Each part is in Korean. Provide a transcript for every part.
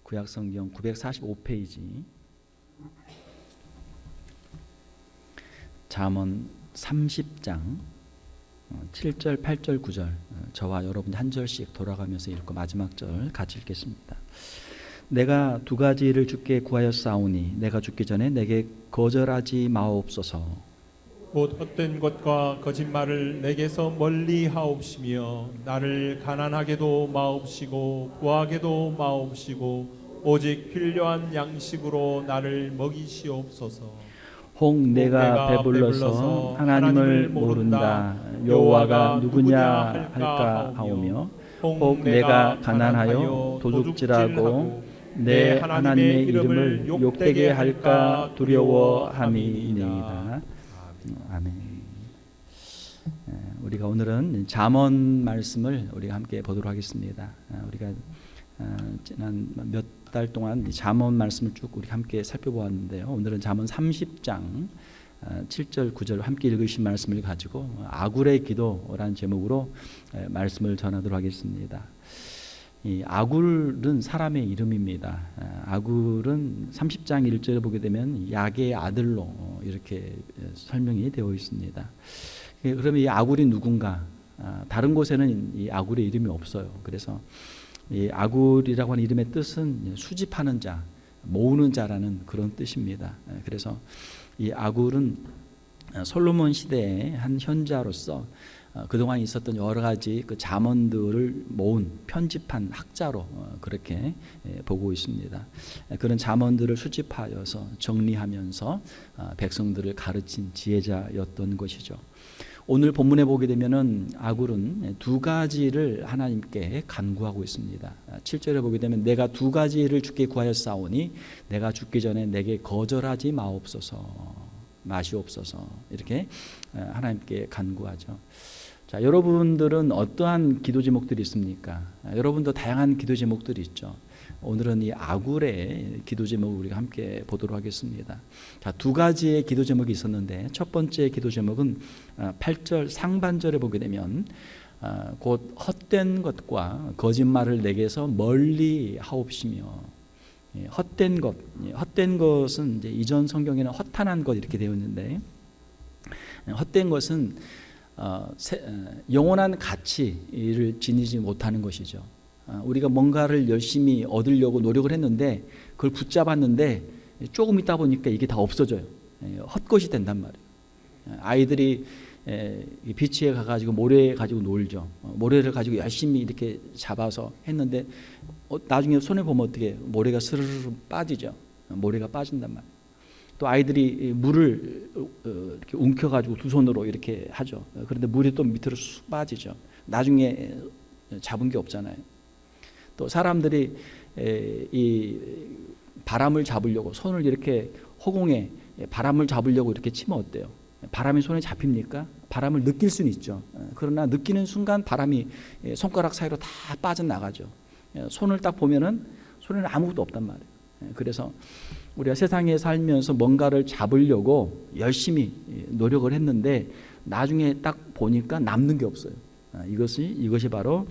구약성경 945페이지 잠언 30장 7절, 8절, 9절 저와 여러분 한 절씩 돌아가면서 읽고 마지막 절 같이 읽겠습니다. 내가 두 가지를 주께 구하였사오니 내가 죽기 전에 내게 거절하지 마옵소서. 곧 헛된 것과 거짓말을 내게서 멀리 하옵시며 나를 가난하게도 마옵시고 구하게도 마옵시고 오직 필요한 양식으로 나를 먹이시옵소서. 혹 내가 배불러서 하나님을 모른다 여호와가 누구냐 할까 하오며 혹 내가 가난하여 도둑질하고 내 하나님의 이름을 욕되게 할까 두려워함이니이다. 아멘. 우리가 오늘은 잠언 말씀을 우리가 함께 보도록 하겠습니다. 우리가 지난 몇 달 동안 잠언 말씀을 쭉 우리 함께 살펴보았는데요. 오늘은 잠언 30장 7절 9절 함께 읽으신 말씀을 가지고 아굴의 기도라는 제목으로 말씀을 전하도록 하겠습니다. 이 아굴은 사람의 이름입니다. 아굴은 30장 1절에 보게 되면 야게의 아들로 이렇게 설명이 되어 있습니다. 그러면 이 아굴이 누군가? 다른 곳에는 이 아굴의 이름이 없어요. 그래서 이 아굴이라고 하는 이름의 뜻은 수집하는 자, 모으는 자라는 그런 뜻입니다. 그래서 이 아굴은 솔로몬 시대의 한 현자로서 그동안 있었던 여러 가지 그 잠언들을 모은 편집한 학자로 그렇게 보고 있습니다. 그런 잠언들을 수집하여서 정리하면서 백성들을 가르친 지혜자였던 것이죠. 오늘 본문에 보게 되면은 아굴은 두 가지를 하나님께 간구하고 있습니다. 7절에 보게 되면 내가 두 가지를 주께 구하였사오니 내가 죽기 전에 내게 거절하지 마시옵소서 이렇게 하나님께 간구하죠. 자, 여러분들은 어떠한 기도 제목들이 있습니까? 여러분도 다양한 기도 제목들이 있죠. 오늘은 이 아굴의 기도 제목을 우리가 함께 보도록 하겠습니다. 자, 두 가지의 기도 제목이 있었는데 첫 번째 기도 제목은 8절 상반절에 보게 되면 곧 헛된 것과 거짓말을 내게서 멀리 하옵시며 헛된 것은 이제 이전 성경에는 허탄한 것 이렇게 되어 있는데 헛된 것은 영원한 가치를 지니지 못하는 것이죠. 우리가 뭔가를 열심히 얻으려고 노력을 했는데 그걸 붙잡았는데 조금 있다 보니까 이게 다 없어져요. 헛것이 된단 말이에요. 아이들이 비치에 가가지고 모래 가지고 놀죠. 모래를 가지고 열심히 이렇게 잡아서 했는데 나중에 손에 보면 어떻게 모래가 스르르 빠지죠. 모래가 빠진단 말이에요. 또 아이들이 물을 이렇게 움켜가지고 두 손으로 이렇게 하죠. 그런데 물이 또 밑으로 쑥 빠지죠. 나중에 잡은 게 없잖아요. 또 사람들이 이 바람을 잡으려고 손을 이렇게 허공에 바람을 잡으려고 이렇게 치면 어때요? 바람이 손에 잡힙니까? 바람을 느낄 수는 있죠. 그러나 느끼는 순간 바람이 손가락 사이로 다 빠져나가죠. 손을 딱 보면은 손에는 아무것도 없단 말이에요. 그래서 우리가 세상에 살면서 뭔가를 잡으려고 열심히 노력을 했는데 나중에 딱 보니까 남는 게 없어요. 이것이 바로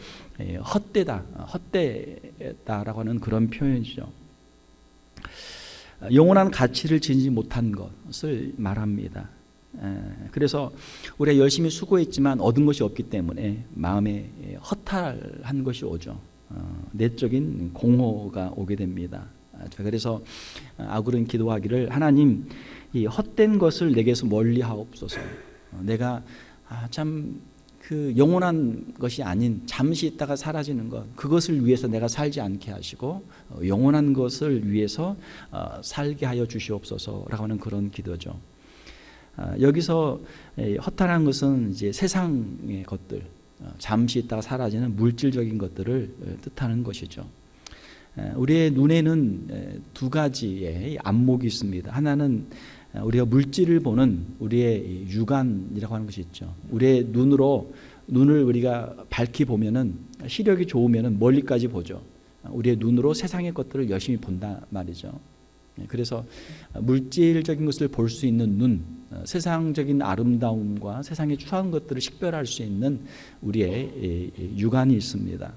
헛되다라고 하는 그런 표현이죠. 영원한 가치를 지니지 못한 것을 말합니다. 그래서 우리가 열심히 수고했지만 얻은 것이 없기 때문에 마음에 허탈한 것이 오죠. 내적인 공허가 오게 됩니다. 그래서 아굴은 기도하기를 하나님 이 헛된 것을 내게서 멀리 하옵소서. 내가 참 그 영원한 것이 아닌 잠시 있다가 사라지는 것 그것을 위해서 내가 살지 않게 하시고 영원한 것을 위해서 살게 하여 주시옵소서라고 하는 그런 기도죠. 여기서 허탄한 것은 이제 세상의 것들 잠시 있다가 사라지는 물질적인 것들을 뜻하는 것이죠. 우리의 눈에는 두 가지의 안목이 있습니다. 하나는 우리가 물질을 보는 우리의 육안이라고 하는 것이 있죠. 우리의 눈을 우리가 밝히 보면은 시력이 좋으면은 멀리까지 보죠. 우리의 눈으로 세상의 것들을 열심히 본다 말이죠. 그래서 물질적인 것을 볼 수 있는 눈, 세상적인 아름다움과 세상의 추한 것들을 식별할 수 있는 우리의 육안이 있습니다.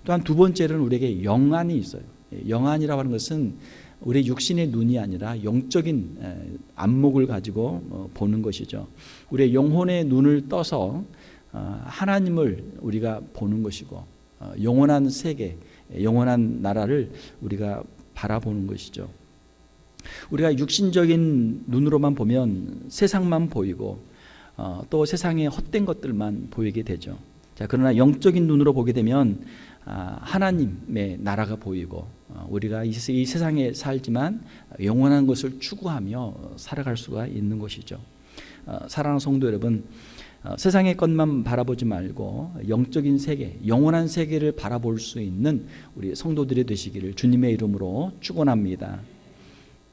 또한 두 번째로는 우리에게 영안이 있어요. 영안이라고 하는 것은 우리 육신의 눈이 아니라 영적인 안목을 가지고 보는 것이죠. 우리의 영혼의 눈을 떠서 하나님을 우리가 보는 것이고 영원한 세계, 영원한 나라를 우리가 바라보는 것이죠. 우리가 육신적인 눈으로만 보면 세상만 보이고 또 세상의 헛된 것들만 보이게 되죠. 자, 그러나 영적인 눈으로 보게 되면 하나님의 나라가 보이고 우리가 이 세상에 살지만 영원한 것을 추구하며 살아갈 수가 있는 것이죠. 사랑하는 성도 여러분, 세상의 것만 바라보지 말고 영적인 세계, 영원한 세계를 바라볼 수 있는 우리 성도들이 되시기를 주님의 이름으로 축원합니다.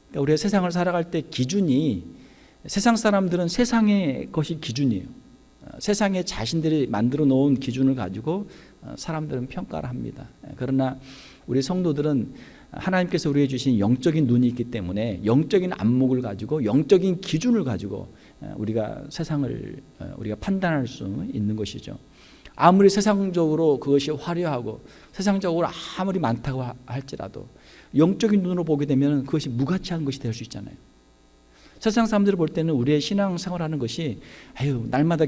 그러니까 우리가 세상을 살아갈 때 기준이, 세상 사람들은 세상의 것이 기준이에요. 세상에 자신들이 만들어 놓은 기준을 가지고 사람들은 평가를 합니다. 그러나 우리 성도들은 하나님께서 우리에게 주신 영적인 눈이 있기 때문에 영적인 안목을 가지고 영적인 기준을 가지고 우리가 세상을 우리가 판단할 수 있는 것이죠. 아무리 세상적으로 그것이 화려하고 세상적으로 아무리 많다고 할지라도 영적인 눈으로 보게 되면 그것이 무가치한 것이 될 수 있잖아요. 세상 사람들이 볼 때는 우리의 신앙생활하는 것이 날마다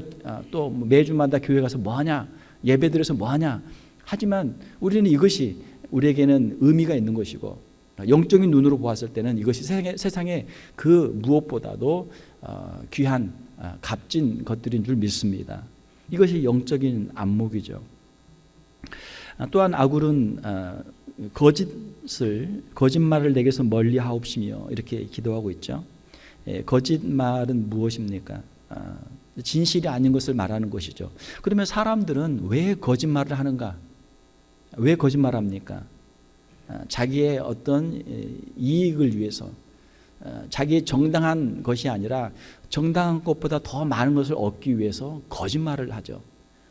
또 매주마다 교회 가서 뭐하냐, 예배드려서 뭐하냐 하지만 우리는 이것이 우리에게는 의미가 있는 것이고 영적인 눈으로 보았을 때는 이것이 세상에 그 무엇보다도 귀한 값진 것들인 줄 믿습니다. 이것이 영적인 안목이죠. 또한 아굴은 거짓말을 내게서 멀리 하옵시며 이렇게 기도하고 있죠. 거짓말은 무엇입니까? 진실이 아닌 것을 말하는 것이죠. 그러면 사람들은 왜 거짓말을 하는가? 왜 거짓말합니까? 자기의 어떤 이익을 위해서, 자기의 정당한 것이 아니라 정당한 것보다 더 많은 것을 얻기 위해서 거짓말을 하죠.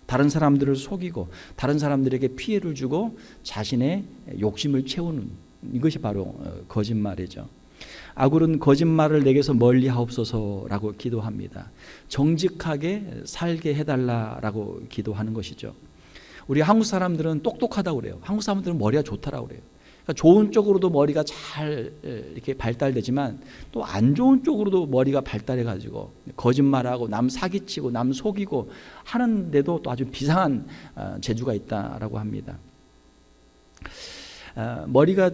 다른 사람들을 속이고 다른 사람들에게 피해를 주고 자신의 욕심을 채우는, 이것이 바로 거짓말이죠. 아굴은 거짓말을 내게서 멀리 하옵소서라고 기도합니다. 정직하게 살게 해달라라고 기도하는 것이죠. 우리 한국 사람들은 똑똑하다고 그래요. 한국 사람들은 머리가 좋다라고 그래요. 그러니까 좋은 쪽으로도 머리가 잘 이렇게 발달되지만 또 안 좋은 쪽으로도 머리가 발달해 가지고 거짓말하고 남 사기치고 남 속이고 하는데도 또 아주 비상한 재주가 있다라고 합니다. 머리가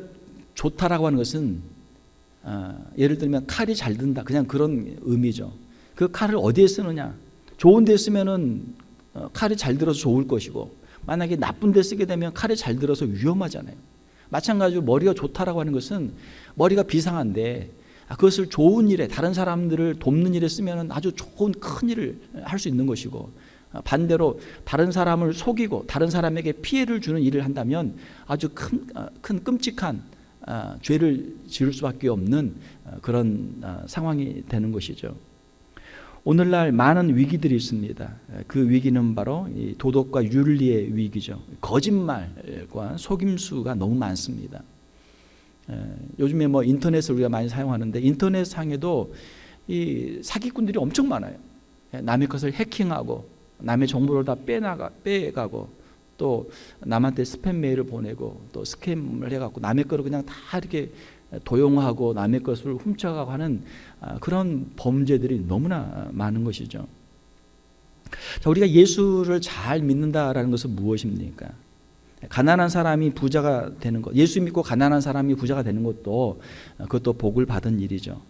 좋다라고 하는 것은 예를 들면 칼이 잘 든다, 그냥 그런 의미죠. 그 칼을 어디에 쓰느냐, 좋은 데 쓰면은 칼이 잘 들어서 좋을 것이고 만약에 나쁜 데 쓰게 되면 칼이 잘 들어서 위험하잖아요. 마찬가지로 머리가 좋다라고 하는 것은 머리가 비상한데 그것을 좋은 일에, 다른 사람들을 돕는 일에 쓰면 아주 좋은 큰 일을 할 수 있는 것이고 반대로 다른 사람을 속이고 다른 사람에게 피해를 주는 일을 한다면 아주 큰 끔찍한 죄를 지을 수밖에 없는 그런 상황이 되는 것이죠. 오늘날 많은 위기들이 있습니다. 그 위기는 바로 이 도덕과 윤리의 위기죠. 거짓말과 속임수가 너무 많습니다. 요즘에 뭐 인터넷을 우리가 많이 사용하는데 인터넷 상에도 이 사기꾼들이 엄청 많아요. 남의 것을 해킹하고 남의 정보를 다 빼가고 또 남한테 스팸 메일을 보내고 또 스캠을 해갖고 남의 거를 그냥 다 이렇게 도용하고 남의 것을 훔쳐가고 하는 그런 범죄들이 너무나 많은 것이죠. 자, 우리가 예수를 잘 믿는다라는 것은 무엇입니까? 가난한 사람이 부자가 되는 것, 예수 믿고 가난한 사람이 부자가 되는 것도 그것도 복을 받은 일이죠.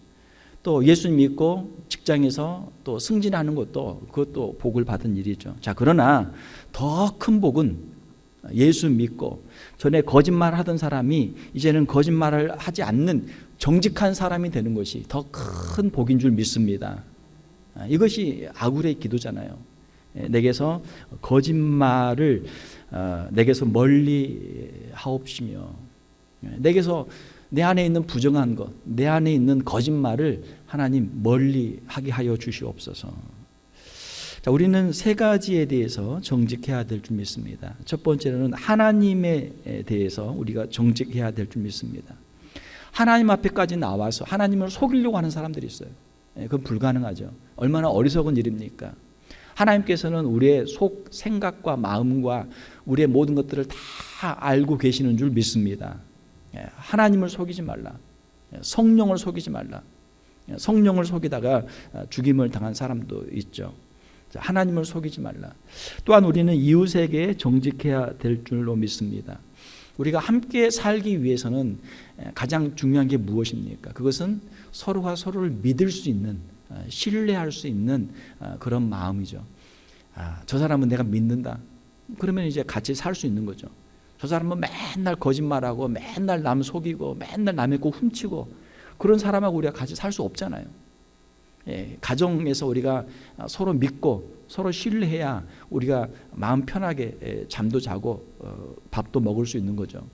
또 예수 믿고 직장에서 또 승진하는 것도 그것도 복을 받은 일이죠. 자, 그러나 더 큰 복은 예수 믿고 전에 거짓말 하던 사람이 이제는 거짓말을 하지 않는 정직한 사람이 되는 것이 더 큰 복인 줄 믿습니다. 이것이 아굴의 기도잖아요. 내게서 거짓말을 내게서 멀리 하옵시며, 내게서 내 안에 있는 부정한 것, 내 안에 있는 거짓말을 하나님 멀리 하게 하여 주시옵소서. 자, 우리는 세 가지에 대해서 정직해야 될 줄 믿습니다. 첫 번째는 하나님에 대해서 우리가 정직해야 될 줄 믿습니다. 하나님 앞에까지 나와서 하나님을 속이려고 하는 사람들이 있어요. 그건 불가능하죠. 얼마나 어리석은 일입니까? 하나님께서는 우리의 속 생각과 마음과 우리의 모든 것들을 다 알고 계시는 줄 믿습니다. 하나님을 속이지 말라. 성령을 속이지 말라. 성령을 속이다가 죽임을 당한 사람도 있죠. 하나님을 속이지 말라. 또한 우리는 이웃에게 정직해야 될 줄로 믿습니다. 우리가 함께 살기 위해서는 가장 중요한 게 무엇입니까? 그것은 서로가 서로를 믿을 수 있는, 신뢰할 수 있는 그런 마음이죠. 저 사람은 내가 믿는다. 그러면 이제 같이 살 수 있는 거죠. 저 사람은 맨날 거짓말하고 맨날 남 속이고 맨날 남의 거 훔치고 그런 사람하고 우리가 같이 살 수 없잖아요. 가정에서 우리가 서로 믿고 서로 신뢰해야 우리가 마음 편하게 잠도 자고 밥도 먹을 수 있는 거죠.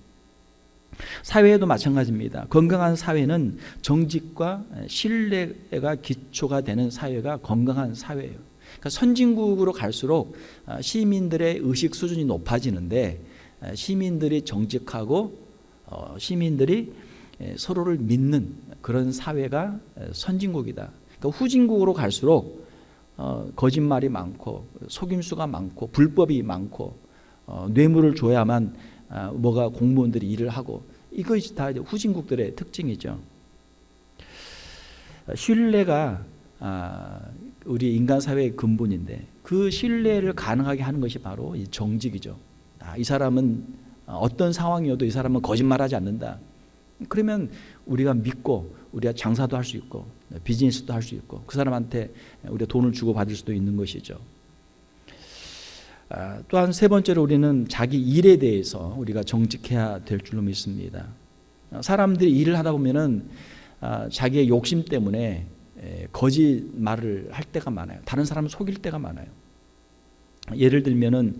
사회에도 마찬가지입니다. 건강한 사회는 정직과 신뢰가 기초가 되는 사회가 건강한 사회예요. 그러니까 선진국으로 갈수록 시민들의 의식 수준이 높아지는데 시민들이 정직하고 시민들이 서로를 믿는 그런 사회가 선진국이다. 그러니까 후진국으로 갈수록 거짓말이 많고 속임수가 많고 불법이 많고 뇌물을 줘야만 뭐가 공무원들이 일을 하고 이것이 다 이제 후진국들의 특징이죠. 신뢰가 우리 인간 사회의 근본인데 그 신뢰를 가능하게 하는 것이 바로 이 정직이죠. 이 사람은 어떤 상황이어도 이 사람은 거짓말하지 않는다. 그러면 우리가 믿고 우리가 장사도 할 수 있고 비즈니스도 할 수 있고 그 사람한테 우리가 돈을 주고 받을 수도 있는 것이죠. 또한 세 번째로 우리는 자기 일에 대해서 우리가 정직해야 될 줄로 믿습니다. 사람들이 일을 하다 보면은 자기의 욕심 때문에 거짓말을 할 때가 많아요. 다른 사람을 속일 때가 많아요. 예를 들면은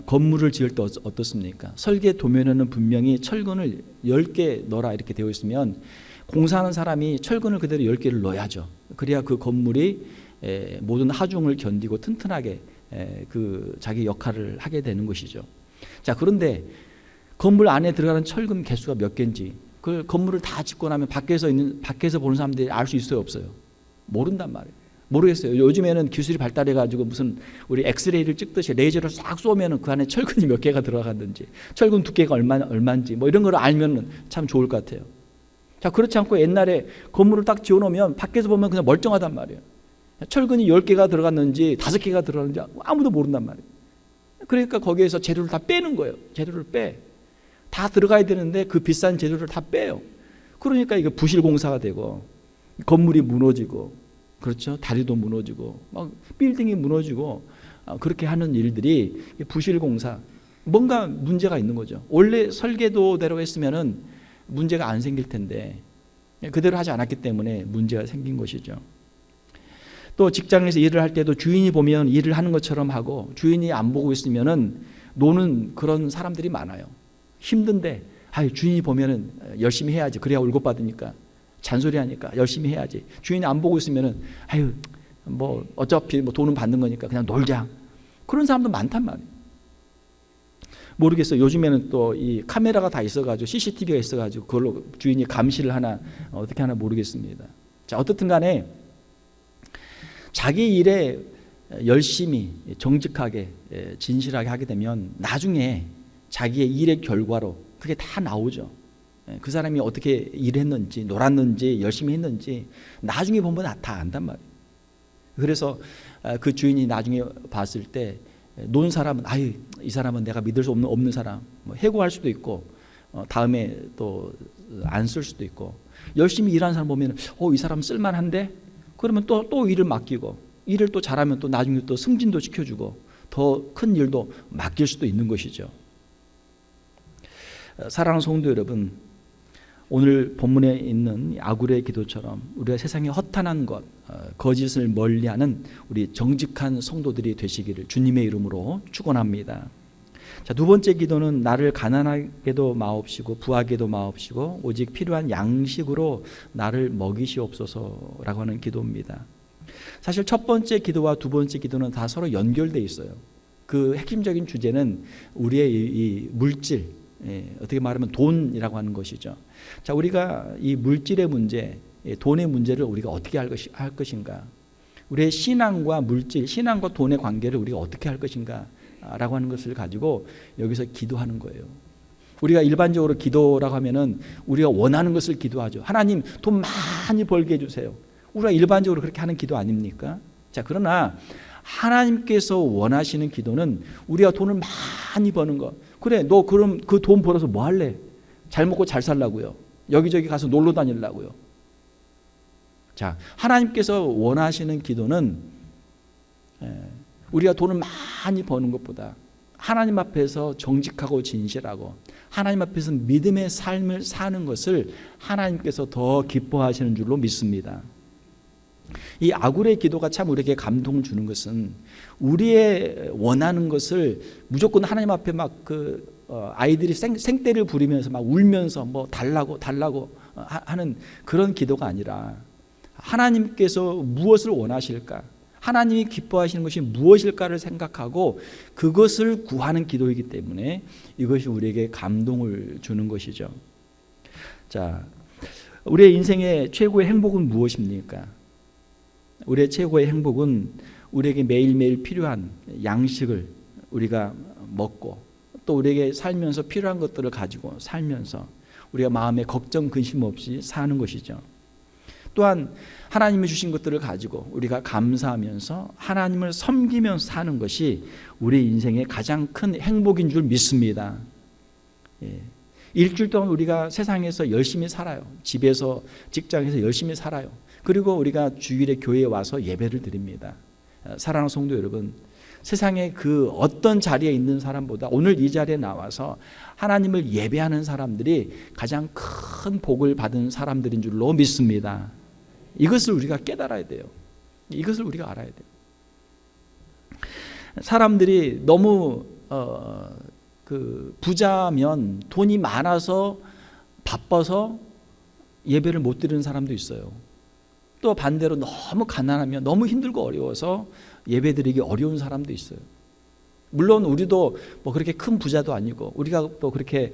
건물을 지을 때 어떻습니까? 설계 도면에는 분명히 철근을 10개 넣어라 이렇게 되어 있으면 공사하는 사람이 철근을 그대로 10개를 넣어야죠. 그래야 그 건물이 모든 하중을 견디고 튼튼하게 그 자기 역할을 하게 되는 것이죠. 자, 그런데 건물 안에 들어가는 철근 개수가 몇 개인지 그 건물을 다 짓고 나면 밖에서 보는 사람들이 알 수 있어요, 없어요? 모른단 말이에요. 모르겠어요. 요즘에는 기술이 발달해가지고 무슨 우리 엑스레이를 찍듯이 레이저를 싹 쏘면은 그 안에 철근이 몇 개가 들어갔는지, 철근 두께가 얼마인지 뭐 이런 걸 알면은 참 좋을 것 같아요. 자, 그렇지 않고 옛날에 건물을 딱 지어놓으면 밖에서 보면 그냥 멀쩡하단 말이에요. 철근이 10개가 들어갔는지 5개가 들어갔는지 아무도 모른단 말이에요. 그러니까 거기에서 재료를 다 빼는 거예요. 재료를 빼. 다 들어가야 되는데 그 비싼 재료를 다 빼요. 그러니까 이게 부실공사가 되고 건물이 무너지고 그렇죠. 다리도 무너지고 막 빌딩이 무너지고 그렇게 하는 일들이 부실공사 뭔가 문제가 있는 거죠. 원래 설계도대로 했으면은 문제가 안 생길 텐데 그대로 하지 않았기 때문에 문제가 생긴 것이죠. 또 직장에서 일을 할 때도 주인이 보면 일을 하는 것처럼 하고 주인이 안 보고 있으면은 노는 그런 사람들이 많아요. 힘든데 주인이 보면은 열심히 해야지 그래야 월급 받으니까 잔소리하니까 열심히 해야지. 주인이 안 보고 있으면은 뭐 어차피 뭐 돈은 받는 거니까 그냥 놀자. 그런 사람도 많단 말이에요. 모르겠어요. 요즘에는 또 이 카메라가 다 있어가지고 CCTV가 있어가지고 그걸로 주인이 감시를 하나 어떻게 하나 모르겠습니다. 자, 어떻든 간에 자기 일에 열심히 정직하게 진실하게 하게 되면 나중에 자기의 일의 결과로 그게 다 나오죠. 그 사람이 어떻게 일했는지 놀았는지 열심히 했는지 나중에 보면 다 안단 말이에요. 그래서 그 주인이 나중에 봤을 때 논 사람은 이 사람은 내가 믿을 수 없는 사람 뭐 해고할 수도 있고 다음에 또 안 쓸 수도 있고 열심히 일하는 사람 보면 이 사람 쓸만한데 그러면 또 일을 맡기고 일을 또 잘하면 또 나중에 또 승진도 시켜주고 더 큰 일도 맡길 수도 있는 것이죠. 사랑하는 성도 여러분, 오늘 본문에 있는 아굴의 기도처럼 우리가 세상에 허탄한 것, 거짓을 멀리하는 우리 정직한 성도들이 되시기를 주님의 이름으로 축원합니다. 자, 두 번째 기도는 나를 가난하게도 마옵시고 부하게도 마옵시고 오직 필요한 양식으로 나를 먹이시옵소서라고 하는 기도입니다. 사실 첫 번째 기도와 두 번째 기도는 다 서로 연결돼 있어요. 그 핵심적인 주제는 우리의 이 물질, 어떻게 말하면 돈이라고 하는 것이죠. 자, 우리가 이 물질의 문제, 돈의 문제를 우리가 어떻게 할 것인가? 우리의 신앙과 물질, 신앙과 돈의 관계를 우리가 어떻게 할 것인가? 라고 하는 것을 가지고 여기서 기도하는 거예요. 우리가 일반적으로 기도라고 하면은 우리가 원하는 것을 기도하죠. 하나님 돈 많이 벌게 해주세요. 우리가 일반적으로 그렇게 하는 기도 아닙니까? 자, 그러나 하나님께서 원하시는 기도는 우리가 돈을 많이 버는 거. 그래, 너 그럼 그 돈 벌어서 뭐 할래? 잘 먹고 잘 살라고요. 여기저기 가서 놀러 다니려고요. 자, 하나님께서 원하시는 기도는 우리가 돈을 많이 버는 것보다 하나님 앞에서 정직하고 진실하고 하나님 앞에서 믿음의 삶을 사는 것을 하나님께서 더 기뻐하시는 줄로 믿습니다. 이 아굴의 기도가 참 우리에게 감동을 주는 것은 우리의 원하는 것을 무조건 하나님 앞에 막 아이들이 생떼를 부리면서 막 울면서 뭐 달라고 하는 그런 기도가 아니라 하나님께서 무엇을 원하실까? 하나님이 기뻐하시는 것이 무엇일까를 생각하고 그것을 구하는 기도이기 때문에 이것이 우리에게 감동을 주는 것이죠. 자, 우리의 인생의 최고의 행복은 무엇입니까? 우리의 최고의 행복은 우리에게 매일매일 필요한 양식을 우리가 먹고 또 우리에게 살면서 필요한 것들을 가지고 살면서 우리가 마음에 걱정 근심 없이 사는 것이죠. 또한 하나님이 주신 것들을 가지고 우리가 감사하면서 하나님을 섬기면서 사는 것이 우리 인생의 가장 큰 행복인 줄 믿습니다. 일주일 동안 우리가 세상에서 열심히 살아요. 집에서 직장에서 열심히 살아요. 그리고 우리가 주일에 교회에 와서 예배를 드립니다. 사랑하는 성도 여러분, 세상의 그 어떤 자리에 있는 사람보다 오늘 이 자리에 나와서 하나님을 예배하는 사람들이 가장 큰 복을 받은 사람들인 줄로 믿습니다. 이것을 우리가 깨달아야 돼요. 이것을 우리가 알아야 돼요. 사람들이 너무 부자면 돈이 많아서 바빠서 예배를 못 드리는 사람도 있어요. 또 반대로 너무 가난하면 너무 힘들고 어려워서 예배드리기 어려운 사람도 있어요. 물론 우리도 뭐 그렇게 큰 부자도 아니고 우리가 또 그렇게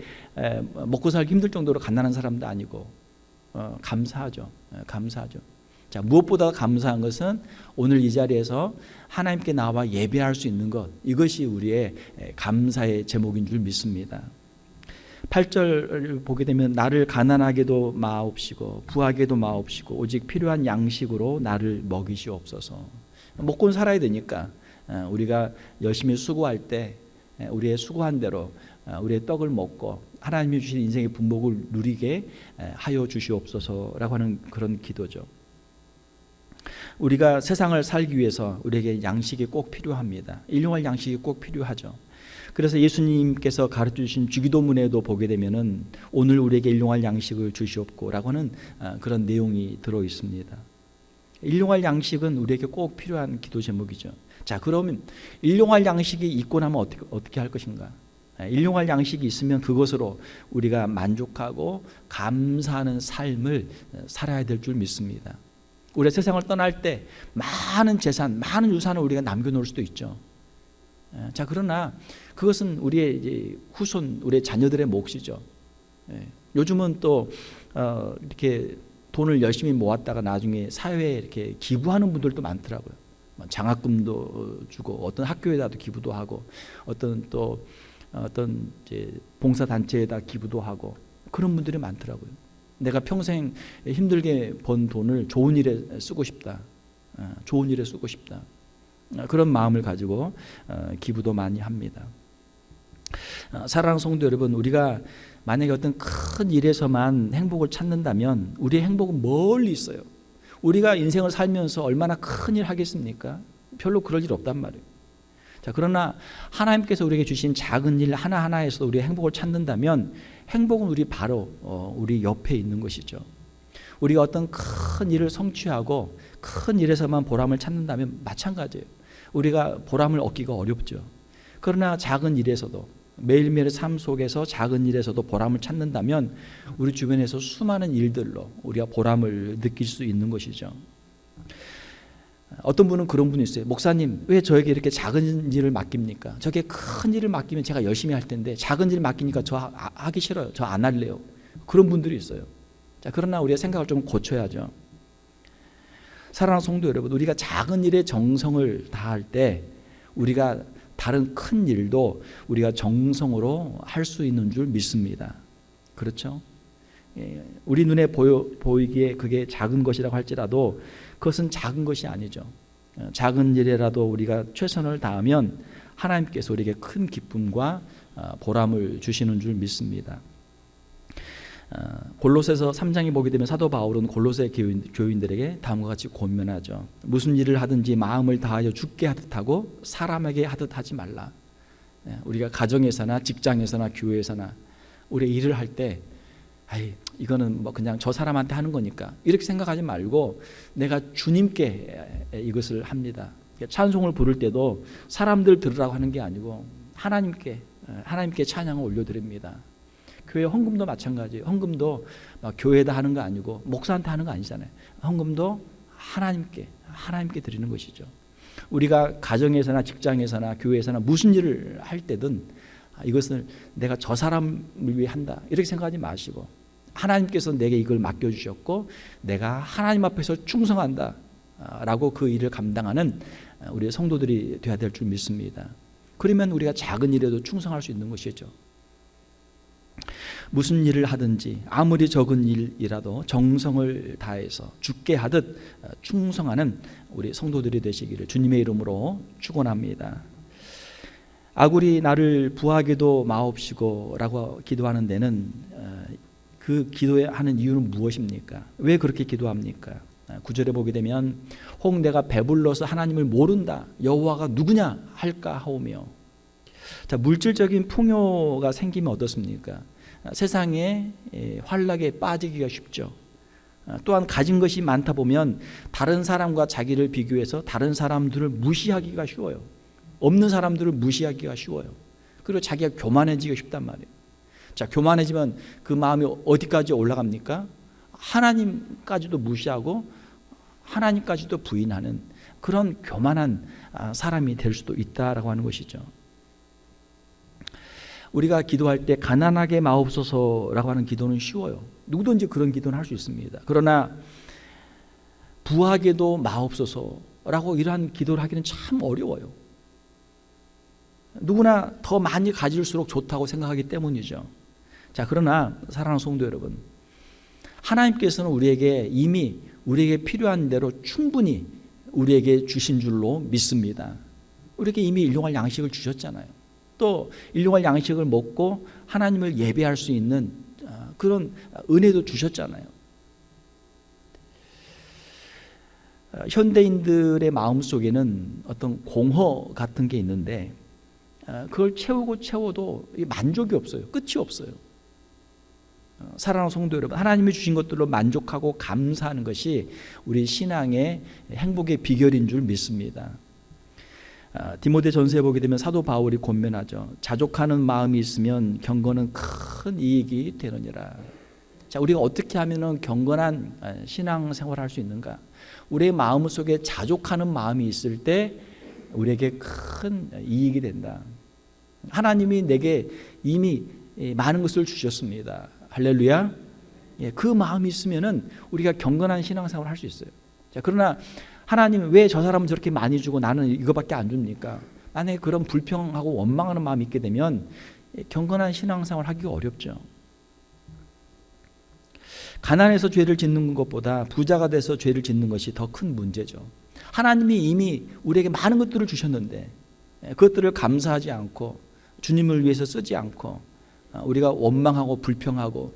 먹고 살기 힘들 정도로 가난한 사람도 아니고 감사하죠. 감사하죠. 자, 무엇보다 감사한 것은 오늘 이 자리에서 하나님께 나와 예배할 수 있는 것, 이것이 우리의 감사의 제목인 줄 믿습니다. 8절을 보게 되면 나를 가난하게도 마옵시고 부하게도 마옵시고 오직 필요한 양식으로 나를 먹이시옵소서. 먹고 살아야 되니까 우리가 열심히 수고할 때 우리의 수고한 대로 우리의 떡을 먹고 하나님이 주신 인생의 분복을 누리게 하여 주시옵소서라고 하는 그런 기도죠. 우리가 세상을 살기 위해서 우리에게 양식이 꼭 필요합니다. 일용할 양식이 꼭 필요하죠. 그래서 예수님께서 가르쳐 주신 주기도문에도 보게 되면은 오늘 우리에게 일용할 양식을 주시옵고라고 하는 그런 내용이 들어 있습니다. 일용할 양식은 우리에게 꼭 필요한 기도 제목이죠. 자, 그러면 일용할 양식이 있고 나면 어떻게 할 것인가? 일용할 양식이 있으면 그것으로 우리가 만족하고 감사하는 삶을 살아야 될 줄 믿습니다. 우리가 세상을 떠날 때 많은 재산, 많은 유산을 우리가 남겨놓을 수도 있죠. 자, 그러나 그것은 우리의 이제 후손, 우리의 자녀들의 몫이죠. 요즘은 또 이렇게 돈을 열심히 모았다가 나중에 사회에 이렇게 기부하는 분들도 많더라고요. 장학금도 주고 어떤 학교에다도 기부도 하고 어떤 이제 봉사 단체에다 기부도 하고 그런 분들이 많더라고요. 내가 평생 힘들게 번 돈을 좋은 일에 쓰고 싶다. 좋은 일에 쓰고 싶다. 그런 마음을 가지고 기부도 많이 합니다. 사랑하는 성도 여러분, 우리가 만약에 어떤 큰 일에서만 행복을 찾는다면 우리의 행복은 멀리 있어요. 우리가 인생을 살면서 얼마나 큰 일 하겠습니까? 별로 그럴 일 없단 말이에요. 자, 그러나 하나님께서 우리에게 주신 작은 일 하나하나에서 우리의 행복을 찾는다면 행복은 우리 바로 우리 옆에 있는 것이죠. 우리가 어떤 큰 일을 성취하고 큰 일에서만 보람을 찾는다면 마찬가지예요. 우리가 보람을 얻기가 어렵죠. 그러나 작은 일에서도 매일매일의 삶 속에서 작은 일에서도 보람을 찾는다면 우리 주변에서 수많은 일들로 우리가 보람을 느낄 수 있는 것이죠. 어떤 분은 그런 분이 있어요. 목사님, 왜 저에게 이렇게 작은 일을 맡깁니까? 저게 큰 일을 맡기면 제가 열심히 할 텐데 작은 일 맡기니까 저 하기 싫어요. 저 안 할래요. 그런 분들이 있어요. 자, 그러나 우리가 생각을 좀 고쳐야죠. 사랑하는 성도 여러분, 우리가 작은 일에 정성을 다할 때 우리가 다른 큰 일도 우리가 정성으로 할 수 있는 줄 믿습니다. 그렇죠? 우리 눈에 보이기에 그게 작은 것이라고 할지라도 그것은 작은 것이 아니죠. 작은 일이라도 우리가 최선을 다하면 하나님께서 우리에게 큰 기쁨과 보람을 주시는 줄 믿습니다. 골로새서 3장에 보게 되면 사도 바울은 골로새 교인들에게 다음과 같이 권면하죠. 무슨 일을 하든지 마음을 다하여 주께 하듯 하고 사람에게 하듯 하지 말라. 우리가 가정에서나 직장에서나 교회에서나 우리 일을 할 때 이거는 뭐 그냥 저 사람한테 하는 거니까 이렇게 생각하지 말고 내가 주님께 이것을 합니다. 찬송을 부를 때도 사람들 들으라고 하는 게 아니고 하나님께 찬양을 올려드립니다. 교회 헌금도 마찬가지예요. 헌금도 교회에다 하는 거 아니고 목사한테 하는 거 아니잖아요. 헌금도 하나님께 드리는 것이죠. 우리가 가정에서나 직장에서나 교회에서나 무슨 일을 할 때든 이것을 내가 저 사람을 위해 한다 이렇게 생각하지 마시고 하나님께서 내게 이걸 맡겨주셨고 내가 하나님 앞에서 충성한다 라고 그 일을 감당하는 우리 성도들이 되어야 될 줄 믿습니다. 그러면 우리가 작은 일에도 충성할 수 있는 것이죠. 무슨 일을 하든지 아무리 적은 일이라도 정성을 다해서 주께 하듯 충성하는 우리 성도들이 되시기를 주님의 이름으로 축원합니다. 아굴이 나를 부하게도 마옵시고 라고 기도하는 데는 그 기도하는 이유는 무엇입니까? 왜 그렇게 기도합니까? 9절에 보게 되면 혹 내가 배불러서 하나님을 모른다 여호와가 누구냐 할까 하오며. 자, 물질적인 풍요가 생기면 어떻습니까? 세상에 환락에 빠지기가 쉽죠. 또한 가진 것이 많다 보면 다른 사람과 자기를 비교해서 다른 사람들을 무시하기가 쉬워요. 없는 사람들을 무시하기가 쉬워요. 그리고 자기가 교만해지기가 쉽단 말이에요. 자, 교만해지면 그 마음이 어디까지 올라갑니까? 하나님까지도 무시하고 하나님까지도 부인하는 그런 교만한 사람이 될 수도 있다라고 하는 것이죠. 우리가 기도할 때 가난하게 마옵소서라고 하는 기도는 쉬워요. 누구든지 그런 기도는 할 수 있습니다. 그러나 부하게도 마옵소서라고 이러한 기도를 하기는 참 어려워요. 누구나 더 많이 가질수록 좋다고 생각하기 때문이죠. 자, 그러나 사랑하는 성도 여러분, 하나님께서는 이미 우리에게 필요한 대로 충분히 우리에게 주신 줄로 믿습니다. 우리에게 이미 일용할 양식을 주셨잖아요. 또 일용할 양식을 먹고 하나님을 예배할 수 있는 그런 은혜도 주셨잖아요. 현대인들의 마음속에는 어떤 공허 같은 게 있는데 그걸 채워도 만족이 없어요. 끝이 없어요. 사랑하는 성도 여러분, 하나님이 주신 것들로 만족하고 감사하는 것이 우리 신앙의 행복의 비결인 줄 믿습니다. 디모데 전서에 보게 되면 사도 바울이 권면하죠. 자족하는 마음이 있으면 경건은 큰 이익이 되느니라. 자, 우리가 어떻게 하면 경건한 신앙생활을 할 수 있는가? 우리의 마음 속에 자족하는 마음이 있을 때 우리에게 큰 이익이 된다. 하나님이 내게 이미 많은 것을 주셨습니다. 할렐루야. 그 마음이 있으면은 우리가 경건한 신앙생활을 할 수 있어요. 자, 그러나 하나님 왜 저 사람은 저렇게 많이 주고 나는 이거밖에 안 줍니까? 만약에 그런 불평하고 원망하는 마음이 있게 되면 경건한 신앙생활을 하기가 어렵죠. 가난해서 죄를 짓는 것보다 부자가 돼서 죄를 짓는 것이 더 큰 문제죠. 하나님이 이미 우리에게 많은 것들을 주셨는데 그것들을 감사하지 않고 주님을 위해서 쓰지 않고 우리가 원망하고 불평하고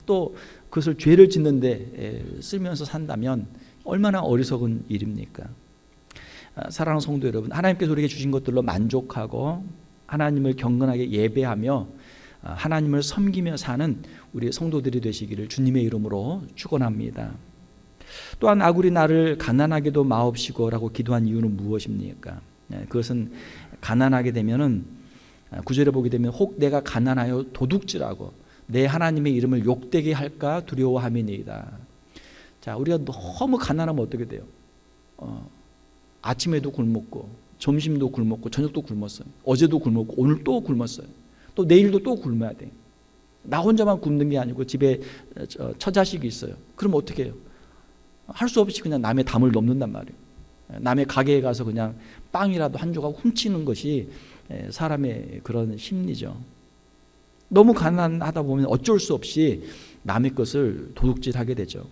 또 그것을 죄를 짓는데 쓰면서 산다면 얼마나 어리석은 일입니까? 사랑하는 성도 여러분, 하나님께서 우리에게 주신 것들로 만족하고 하나님을 경건하게 예배하며 하나님을 섬기며 사는 우리 성도들이 되시기를 주님의 이름으로 축원합니다. 또한 아굴이 나를 가난하게도 마옵시고라고 기도한 이유는 무엇입니까? 그것은 가난하게 되면은 9절에 보게 되면 혹 내가 가난하여 도둑질하고 내 하나님의 이름을 욕되게 할까 두려워함이니이다. 자, 우리가 너무 가난하면 어떻게 돼요? 아침에도 굶었고 점심도 굶었고 저녁도 굶었어요. 어제도 굶었고 오늘 또 굶었어요. 또 내일도 또 굶어야 돼. 나 혼자만 굶는 게 아니고 집에 처자식이 있어요. 그럼 어떻게 해요? 할 수 없이 그냥 남의 담을 넘는단 말이에요. 남의 가게에 가서 그냥 빵이라도 한 조각 훔치는 것이 사람의 그런 심리죠. 너무 가난하다 보면 어쩔 수 없이 남의 것을 도둑질하게 되죠.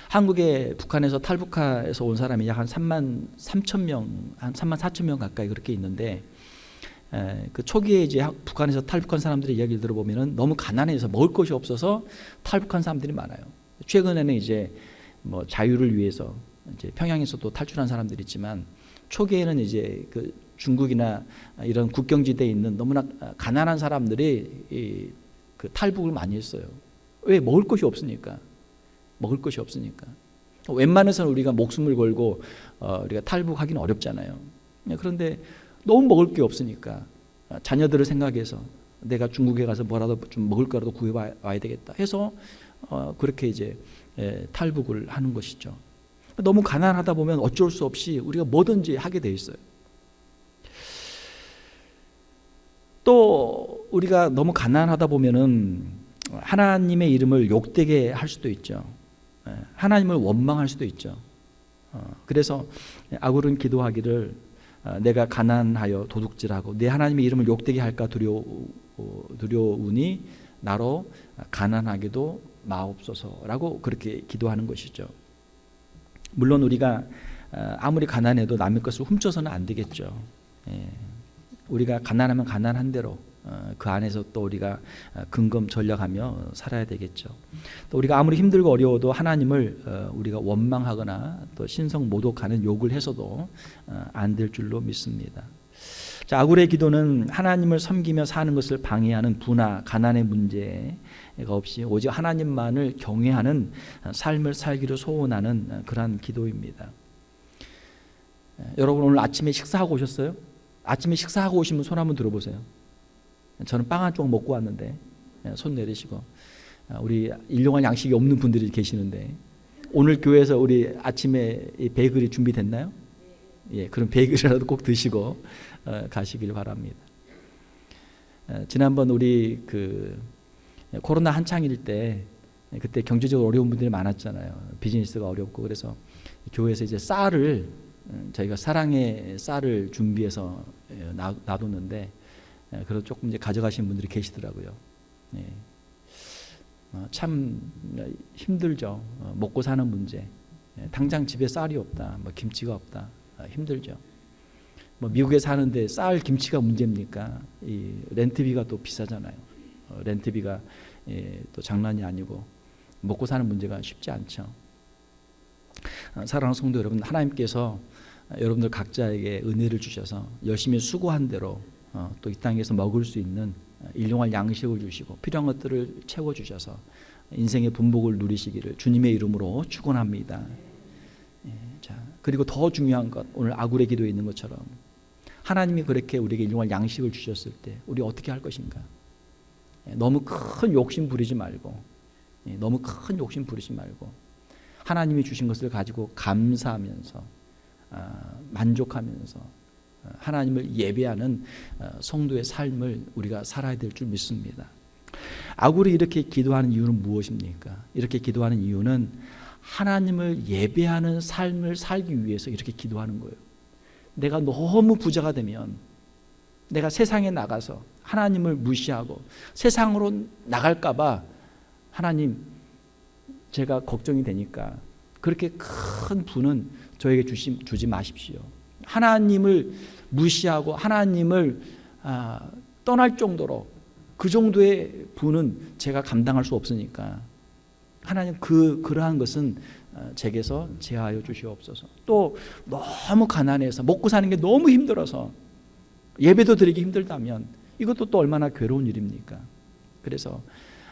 한국에 북한에서 탈북해서 온 사람이 약 한 3만 3천 명, 한 3만 4천 명 가까이 그렇게 있는데 그 초기에 이제 북한에서 탈북한 사람들의 이야기를 들어보면은 너무 가난해서 먹을 것이 없어서 탈북한 사람들이 많아요. 최근에는 이제 뭐 자유를 위해서 이제 평양에서도 탈출한 사람들이 있지만 초기에는 이제 그 중국이나 이런 국경지대에 있는 너무나 가난한 사람들이 그 탈북을 많이 했어요. 왜? 먹을 것이 없으니까. 먹을 것이 없으니까. 웬만해서는 우리가 목숨을 걸고 우리가 탈북하기는 어렵잖아요. 그런데 너무 먹을 게 없으니까 자녀들을 생각해서 내가 중국에 가서 뭐라도 좀 먹을 거라도 구해와야 되겠다 해서 그렇게 이제 탈북을 하는 것이죠. 너무 가난하다 보면 어쩔 수 없이 우리가 뭐든지 하게 돼 있어요. 또 우리가 너무 가난하다 보면은 하나님의 이름을 욕되게 할 수도 있죠. 하나님을 원망할 수도 있죠. 그래서 아굴은 기도하기를 내가 가난하여 도둑질하고 내 하나님의 이름을 욕되게 할까 두려우니 나로 가난하게도 마옵소서라고 그렇게 기도하는 것이죠. 물론 우리가 아무리 가난해도 남의 것을 훔쳐서는 안 되겠죠. 우리가 가난하면 가난한 대로 그 안에서 또 우리가 근검전략하며 살아야 되겠죠. 또 우리가 아무리 힘들고 어려워도 하나님을 우리가 원망하거나 또 신성모독하는 욕을 해서도 안 될 줄로 믿습니다. 자, 아굴의 기도는 하나님을 섬기며 사는 것을 방해하는 부나 가난의 문제가 없이 오직 하나님만을 경외하는 삶을 살기를 소원하는 그러한 기도입니다. 여러분 오늘 아침에 식사하고 오셨어요? 아침에 식사하고 오시면 손 한번 들어보세요. 저는 빵 한 조각 먹고 왔는데 손 내리시고. 우리 일용할 양식이 없는 분들이 계시는데 오늘 교회에서 우리 아침에 이 베이글이 준비됐나요? 예, 그럼 베이글이라도 꼭 드시고 가시길 바랍니다. 지난번 우리 그 코로나 한창일 때 그때 경제적으로 어려운 분들이 많았잖아요. 비즈니스가 어렵고 그래서 교회에서 이제 쌀을 저희가 사랑의 쌀을 준비해서 놔뒀는데 그래서 조금 이제 가져가신 분들이 계시더라고요. 예. 참 힘들죠. 먹고 사는 문제. 당장 집에 쌀이 없다, 뭐 김치가 없다, 힘들죠. 뭐 미국에 사는데 쌀, 김치가 문제입니까? 이 렌트비가 또 비싸잖아요. 렌트비가 또 장난이 아니고 먹고 사는 문제가 쉽지 않죠. 사랑하는 성도 여러분, 하나님께서 여러분들 각자에게 은혜를 주셔서 열심히 수고한 대로 또 이 땅에서 먹을 수 있는 일용할 양식을 주시고 필요한 것들을 채워주셔서 인생의 분복을 누리시기를 주님의 이름으로 축원합니다. 자, 그리고 더 중요한 것, 오늘 아굴의 기도에 있는 것처럼 하나님이 그렇게 우리에게 일용할 양식을 주셨을 때 우리 어떻게 할 것인가? 너무 큰 욕심 부리지 말고, 너무 큰 욕심 부리지 말고 하나님이 주신 것을 가지고 감사하면서 만족하면서 하나님을 예배하는 성도의 삶을 우리가 살아야 될 줄 믿습니다. 아굴이 이렇게 기도하는 이유는 무엇입니까? 이렇게 기도하는 이유는 하나님을 예배하는 삶을 살기 위해서 이렇게 기도하는 거예요. 내가 너무 부자가 되면 내가 세상에 나가서 하나님을 무시하고 세상으로 나갈까 봐 하나님 제가 걱정이 되니까 그렇게 큰 부는 저에게 주지 마십시오. 하나님을 무시하고 하나님을 떠날 정도로 그 정도의 부는 제가 감당할 수 없으니까 하나님 그러한 것은 제게서 제하여 주시옵소서. 또 너무 가난해서 먹고 사는 게 너무 힘들어서 예배도 드리기 힘들다면 이것도 또 얼마나 괴로운 일입니까? 그래서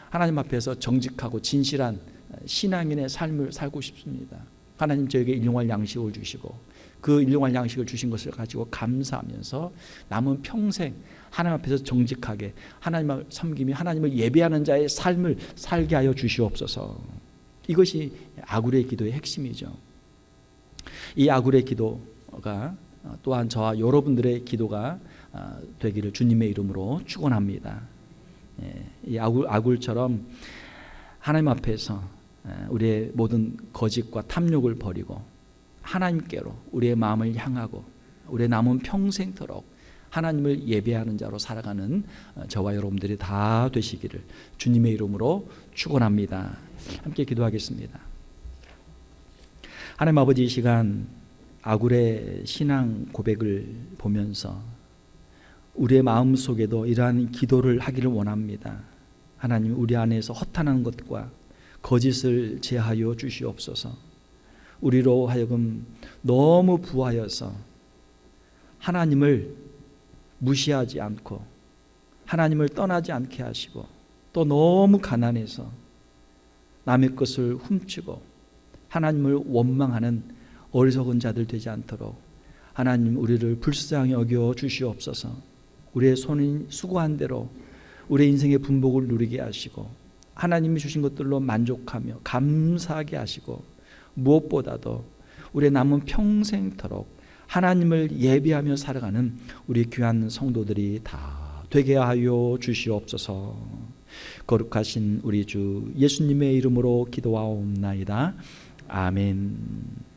하나님 앞에서 정직하고 진실한 신앙인의 삶을 살고 싶습니다. 하나님 저에게 일용할 양식을 주시고 그 일용할 양식을 주신 것을 가지고 감사하면서 남은 평생 하나님 앞에서 정직하게 하나님을 섬기며 하나님을 예배하는 자의 삶을 살게 하여 주시옵소서. 이것이 아굴의 기도의 핵심이죠. 이 아굴의 기도가 또한 저와 여러분들의 기도가 되기를 주님의 이름으로 축원합니다. 이 아굴처럼 하나님 앞에서 우리의 모든 거짓과 탐욕을 버리고 하나님께로 우리의 마음을 향하고 우리의 남은 평생토록 하나님을 예배하는 자로 살아가는 저와 여러분들이 다 되시기를 주님의 이름으로 축원합니다. 함께 기도하겠습니다. 하나님 아버지, 이 시간 아굴의 신앙 고백을 보면서 우리의 마음속에도 이러한 기도를 하기를 원합니다. 하나님, 우리 안에서 허탄한 것과 거짓을 제하여 주시옵소서. 우리로 하여금 너무 부하여서 하나님을 무시하지 않고 하나님을 떠나지 않게 하시고, 또 너무 가난해서 남의 것을 훔치고 하나님을 원망하는 어리석은 자들 되지 않도록 하나님, 우리를 불쌍히 여겨 주시옵소서. 우리의 손이 수고한 대로 우리의 인생의 분복을 누리게 하시고 하나님이 주신 것들로 만족하며 감사하게 하시고, 무엇보다도 우리의 남은 평생토록 하나님을 예배하며 살아가는 우리 귀한 성도들이 다 되게 하여 주시옵소서. 거룩하신 우리 주 예수님의 이름으로 기도하옵나이다. 아멘.